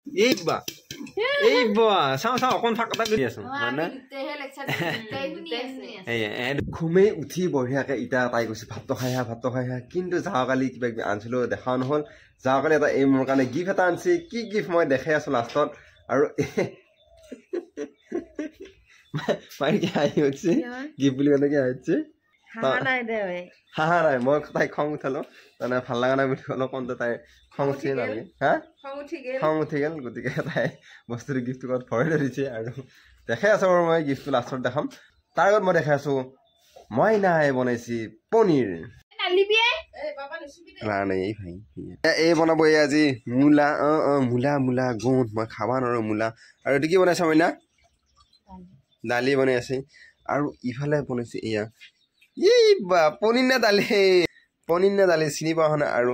এই বা এই বা চাওঁ অকণ ফাক এটা কৰি আছো মানে ঘুমে উঠি বঢ়িয়াকে ইটা তাই কৈছে ভাতটো খাই হা কিন্তু যোৱাকালি কিবা কিবি আনিছিলো দেখাও নহ'ল যোৱাকালি এটা এই মোৰ কাৰণে গিফ্ট এটা আনিছে কি গিফ্ট মই দেখাই আছো লাষ্টত আৰু মায়ে কি আহি উঠছে গিফ্ট বুলি ক'লে কি আহিছে হাহা নাই মই তাই খং উঠালো তাৰমানে ভাল লগা নাই বুলি ক'লো কওঁতে তাই খং উঠি নালাগে হা খং উঠি গ'ল গতিকে তাই বস্তুটো গিফ্টটো ক'ত ভৰাই ধৰিছে আৰু দেখাই আছো বাৰু মই গিফ্টটো লাষ্টত দেখাম তাৰ আগত মই দেখাই আছো মইনাই বনাইছে পনীৰ এই বনাব এই আজি মূলা মূলা গোন্ধ মই খাব নোৱাৰো মূলা আৰু এইটো কি বনাইছে মইনা দালি বনাই আছে আৰু ইফালে বনাইছে এয়া এই বা পনীৰ নে দালি চিনি পোৱা নাই আৰু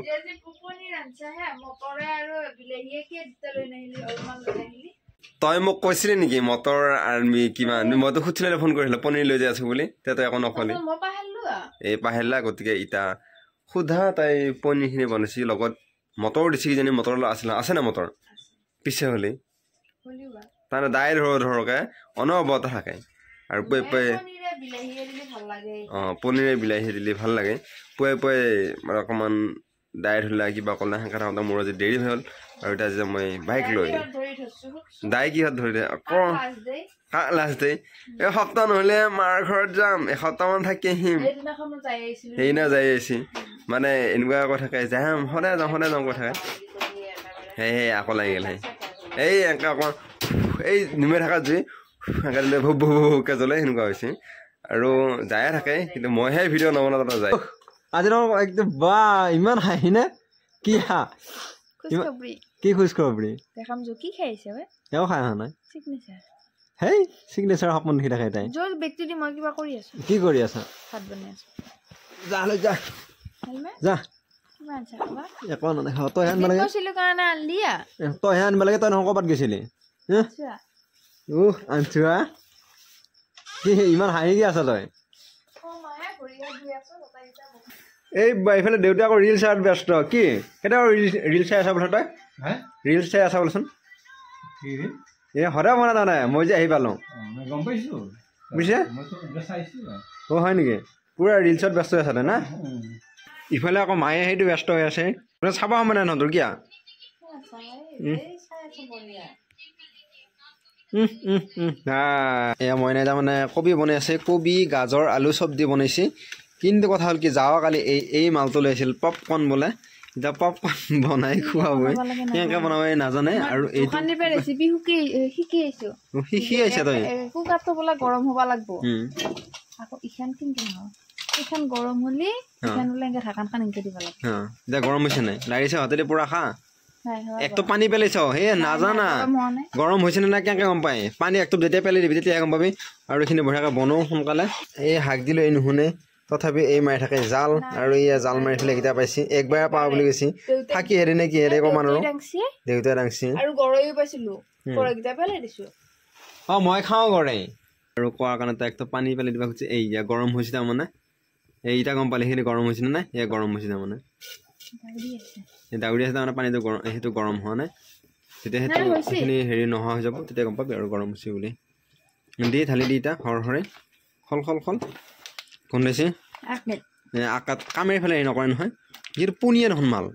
তই মোক কৈছিলি নেকি মটৰ আৰ্মি কিমান মইতো সুধিলে ফোন কৰিছিলো পনীৰ লৈ যাই আছো বুলি তই একো নকলি এই পাহেলা গতিকে ইটা সোধা তাই পনীৰখিনি বনাইছে লগত মটৰ দিছে কিজানি মটৰ আছে না মটৰ পিছে হ'লে তাৰমানে দাই ধৰকে অনবৰত থাকে আৰু পুৱে পুৱে পনীৰে বিলাহী দিলে ভাল লাগে পুৱে পুৱে মানে অকণমান দাই ধৰিলা কিবা ক'লে সেনেকৈ থাকোঁতে মোৰ আজি দেৰি হ'ল আৰু এতিয়া যেতিয়া মই বাইক লৈ দাই কিহত ধৰিলে আকৌ লাষ্ট ডে এসপ্তাহ নহ'লে মাৰ ঘৰত যাম এসপ্তাহমান থাকি আহিম সেইদিনা যাই আহিছে মানে এনেকুৱা কৈ থাকে যাম সদায় যাম কৈ থাকে সেই আকৌ লাগি গ'ল এই এনেকৈ আকৌ এই নিমে থকা জুই সেনেকৈ দিলে ভুকে জ্বলে সেনেকুৱা হৈছে আৰু যায়ে থাকে কিন্তু মইহে ভিডিঅ' নবনাওঁ তাতে যায় আজি একদম বা ইমান হাঁহিনে কি হা কি খুচখবৰি তেওঁ খাই অহা নাই হেই চিগনেচাৰ সপোন দেখি থাকে তাই কি কৰি আছা যা একো নেদেখা তইহে আনিব লাগে তই নহয় ক'ৰবাত গৈছিলি আনছো কি ইমান হাঁহি কি আছ তই এই এইফালে দেউতা আকৌ ৰিল চাই ব্যস্ত কি কেতিয়া ৰিল চাই আছা বোলে তই ৰিল চাই আছা বোলেচোন এই সদায় মনা যোৱা নাই মই যে আহি পালোঁ গম পাইছোঁ বুজিছে অ' হয় নেকি পুৰা ৰিলছত ব্যস্ত হৈ আছা তই না ইফালে আকৌ মায়ে সেইটো ব্যস্ত হৈ আছে চাব সময় নাই নহঁতৰ কিয়া এয়া মইনাই তাৰমানে কবি বনাই আছে কবি গাজৰ আলু চব্জি বনাইছে কিন্তু কথা হ'ল কি যোৱাকালি এই মালটো লৈ আহিছিল পপকৰ্ণ বোলে এতিয়া পপকৰ্ণ বনাই খুৱাবই কেনেকৈ বনাব নাজানে আৰু শিকি আহিছে তই গৰম হ'ব লাগিব গৰম হ'লে ঢাকানখন এনেকৈ দিব লাগে এতিয়া গৰম হৈছে নাই লাৰিছে হাতেদি পুৰা খা একটো পানী পেলাইছ সেই নাজানা গৰম হৈছে নে নাই কেনেকৈ গম পায় পানী একটো যেতিয়া পেলাই দিবি তেতিয়াহে গম পাবি আৰু এইখিনি বঢ়িয়াকৈ বনাওঁ সোনকালে এই শাক দিলোঁ এই নুশুনে তথাপি এই মাৰি থাকে জাল আৰু এয়া জাল মাৰি পেলাই এইকেইটা পাইছে একবাৰে পাওঁ বুলি কৈছে থাকি হেৰি নে কি হেৰি কমান আৰু দেউতাই দাংছি মই খাওঁ গড়ে আৰু কোৱাৰ কাৰণে তাই একটো পানী পেলাই দিবা খুজিছে এইয়া গৰম হৈছে তাৰমানে এইকেইটা গম পালে সেইখিনি গৰম হৈছে নে নাই এয়া গৰম হৈছে তাৰমানে দাউৰি আছে তাৰমানে পানীটো গৰম সেইটো গৰম হোৱা নাই তেতিয়া সেইখিনি হেৰি নোহোৱা হৈ যাব তেতিয়া গম পাবি আৰু গৰম হৈছে বুলি দি ঢালি দি এতিয়া সৰহৰে খল গোন্ধাইছে আকাত কামেৰি ফালে হেৰি নকৰে নহয় যিহেতু পনীয়া দেখোন মাল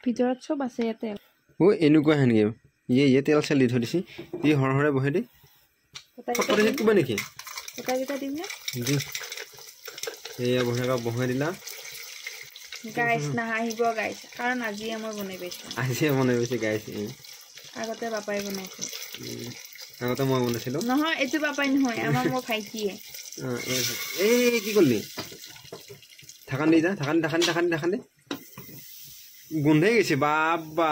ভিতৰত চব আছে ইয়াতে এনেকুৱা হে নেকি ইয়ে তেল চেল দি থৈ দিছে দি সৰহৰে বহাই দি কিবা নেকি এয়া বঢ়িয়াকৈ বহাই দিলা গাইছ নাহাহিব গাইছ কাৰণ আজিয়ে মই বনাই পাইছোঁ গাইছ আগতে পাপাই বনাইছে আগতে মই বনাইছিলোঁ নহয় এইটো পাপাই নহয় আমাৰ মোৰ ভাইটিয়ে এই কি কৰিলি ঢাকান দি যা ঢাকান দি গোন্ধাই গৈছে বাবা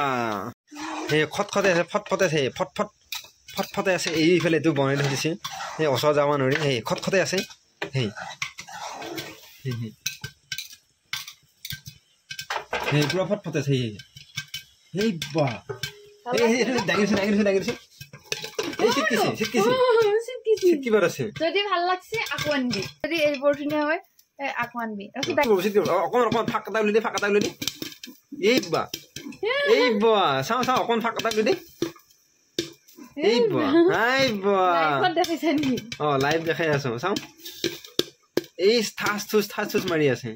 সেই খটখটে আছে ফটফটে আছে ফটফটে আছে এইফালে এইটো বনাই থৈ দিছে সেই ওচৰত যাব নোৱাৰি সেই খটখটে আছে সেই পুৰা ফটফটে আছে সেই বা দাঙিছে চিটকিবাৰ আছে যদি ভাল লাগছে আকৌ আনবি যদি এইবোৰ ধুনীয়া হয় আকৌ আনবি অকণমান ফাক এটা উলিয়াই দি এই বা চাওঁ অকণমান ফাক এটা উলিয়াই দি এই বা হাই বা লাইভত দেখাইছা নি লাইভ দেখাই আছো চাও এই থাস থুস মাৰি আছে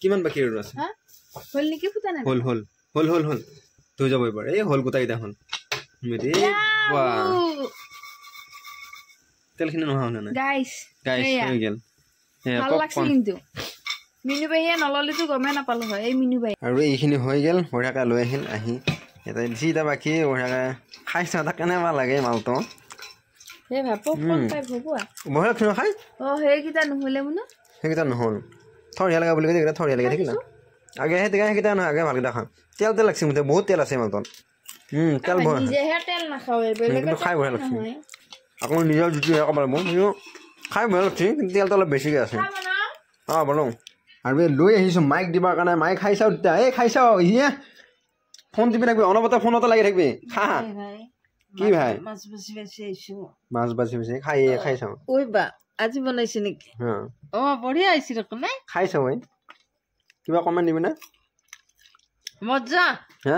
কিমান বাকি আৰু আছে হল নেকি ফুটা নাই হল তুই যাব এবাৰ এই হল গোটাই দা হল মেৰি বা তেলখিনি নহয় না গাইস হৈ গেল ভাল লাগছে কিন্তু মিনু ভাইয়া নললিতো গমে নাপালো হয় এই মিনু ভাই আৰু এইখিনি হৈ গেল বঢ়াকা লৈ আহিল আহি এটা জিটা বাকি বঢ়াকা খাইছা তা কেনে ভাল লাগে মালটো হে ভাপো কোন পাই ভবুয়া বঢ়া খিন খাই হেকিটা নহলে মুনো হেকিটা নহল থৰিয়া লাগা বুলি কৈ এটা থৰিয়া লাগি থাকিলা আগে হেকিটা নহয় আগে ভালকে দেখা তেল লাগছে মতে বহুত তেল আছে মালটো তেল ভৰ নিজে হে তেল নাখাওয়ে বেলেগে খাই ভয় লাগছে আকৌ নিজৰ জুতি হে কবাৰ মই খাই ভয় লাগছে কিন্তু তেলটো অলপ বেছিকে আছে বলো আৰু লৈ আহিছো মাইক দিবৰ কাৰণে মাইক খাইছাও তেতিয়া এই খাইছাও ইয়ে ফোন টিপি থাকবি অনবৰতে ফোনতে লাগি থাকবি খা কি ভাই মাছ বাছি খাইছাও ঐ বা আজি বনাইছে নেকি বঢ়িয়া আইছি ৰক নাই খাইছাও ঐ কিবা কমেণ্ট দিবি না মজা হা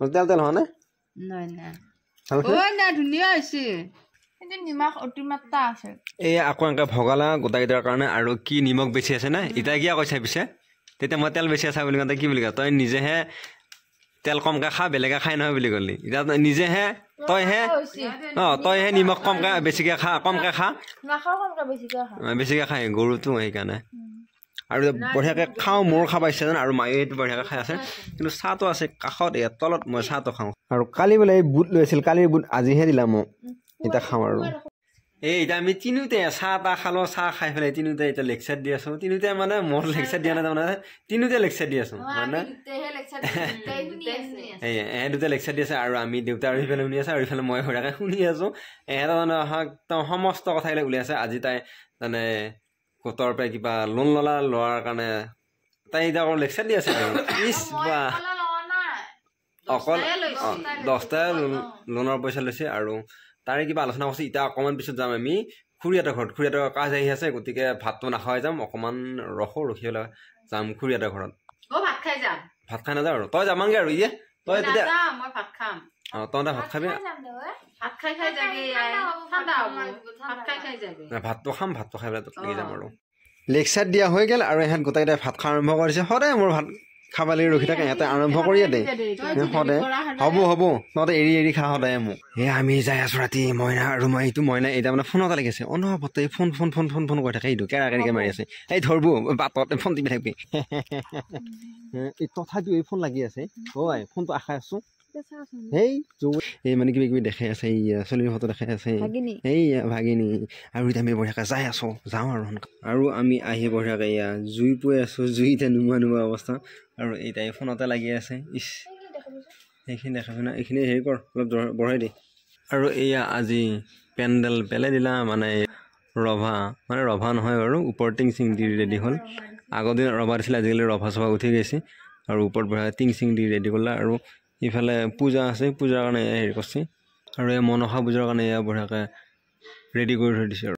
মজা তেল হয় না নাই না ধুনীয়া আইছি কিন্তু নিমখ অতিমাত্ৰা আছে এই আকৌ এনেকৈ ভগালা গোটাইকেইটাৰ কাৰণে আৰু কি নিমখ বেছি আছে না এতিয়া কি কৈছা পিছে তেতিয়া মই তেল বেছি আছা বুলি কওঁতে কি বুলি কয় তই নিজেহে তেল কমকৈ খা বেলেগে খাই নহয় বুলি ক'লি এতিয়া নিজেহে তইহে নিমখ কমকৈ বেছিকৈ খা কমকৈ খা বেছিকৈ খাই গৰুটো সেইকাৰণে আৰু বঢ়িয়াকৈ খাওঁ মোৰ খাব ইচ্ছা জানো আৰু মায়ে এইটো বঢ়িয়াকৈ খাই আছে কিন্তু চাহটো আছে কাষত ইয়াত তলত মই চাহটো খাওঁ আৰু কালি বোলে এই বুট লৈ আছিল কালিৰ বুট আজিহে দিলা মোক এতিয়া খাওঁ আৰু এতিয়া আমি তিনিওতে চাহ তাহ খালোঁ চাহ খাই পেলাই তিনিওতে এতিয়া লেকচাৰ দি আছোঁ তিনিওতে মানে মোৰ লেকচাৰ দিয়া নাই তাৰমানে তিনিওতে লেকচাৰ দি আছোঁ মানে দুটা লেকচাৰ দি আছে আৰু আমি দেউতা আৰু সিফালে শুনি আছে আৰু ইফালে মই সদায় শুনি আছোঁ এহেঁতৰ মানে একদম সমস্ত কথাবিলাক উলিয়াইছে আজি তাই মানে গোটৰ পৰা কিবা লোন লোৱাৰ কাৰণে তাই এতিয়া আকৌ লেকচাৰ দি আছে ইছ বা অকল 10টা লোনৰ পইচা লৈছে আৰু তাৰে কিবা আলোচনা কৰিছে এতিয়া অকণমান পিছত যাম আমি খুৰীহঁতৰ ঘৰত খুৰীহঁতৰ কাজ আহি আছে গতিকে ভাতটো নাখাই যাম অকণমান ৰখি হ'লে যাম খুৰীহঁতৰ ঘৰত ভাত খাই নাযাওঁ আৰু তই যামাংগে আৰু তই তেতিয়া তহঁতে ভাত খাবি ভাতটো খাম ভাতটো খাই পেলাই লাগি যাম আৰু লেকচাৰ দিয়া হৈ গ'ল আৰু ইহঁত গোটেইকেইটাই ভাত খোৱা আৰম্ভ কৰিছে সদায় মোৰ ভাত খাবলৈ ৰখি থাকে ইহঁতে আৰম্ভ কৰিয়ে দে সদায় হ'ব তহঁতে এৰি খা সদায় মোক আমি যাই আছো ৰাতি মইনা আৰু মইনা এতিয়া মানে ফোনতে লাগিছে অনবৰতে ফোন কৰি থাকে এইটো কেৰাকেৰিকে মাৰি আছে এই ধৰবো বাটত ফোন টিপি থাকিবি তথাপিও এই ফোন লাগি আছে ফোনটো আশাই আছো এই মানে কিবা দেখাই আছে এই ছোৱালীৰ ফটো দেখাই আছে এই ভাগিনী আৰু এতিয়া আমি বঢ়িয়াকৈ যাই আছো যাওঁ আৰু আমি আহি বঢ়িয়াকৈ এয়া জুই পুৱাই আছো জুই এতিয়া নোমোৱা অৱস্থা আৰু এতিয়া এই ফোনতে লাগি আছে সেইখিনি দেখাবি না এইখিনি হেৰি কৰ অলপ বঢ়াই দে আৰু এয়া আজি পেণ্ডেল পেলাই দিলা মানে ৰভা নহয় বাৰু ওপৰত টিং চিং দি ৰেডি হ'ল আগৰ দিনত ৰভা দিছিলে আজিকালি ৰভা চভা উঠি গৈছে আৰু ওপৰত বঢ়াই টিং চিং দি ৰেডি কৰিলা আৰু ইফালে পূজা আছে পূজাৰ কাৰণে হেৰি কৰিছে আৰু এই মনসা পূজাৰ কাৰণে এয়া বঢ়িয়াকৈ ৰেডি কৰি থৈ দিছে আৰু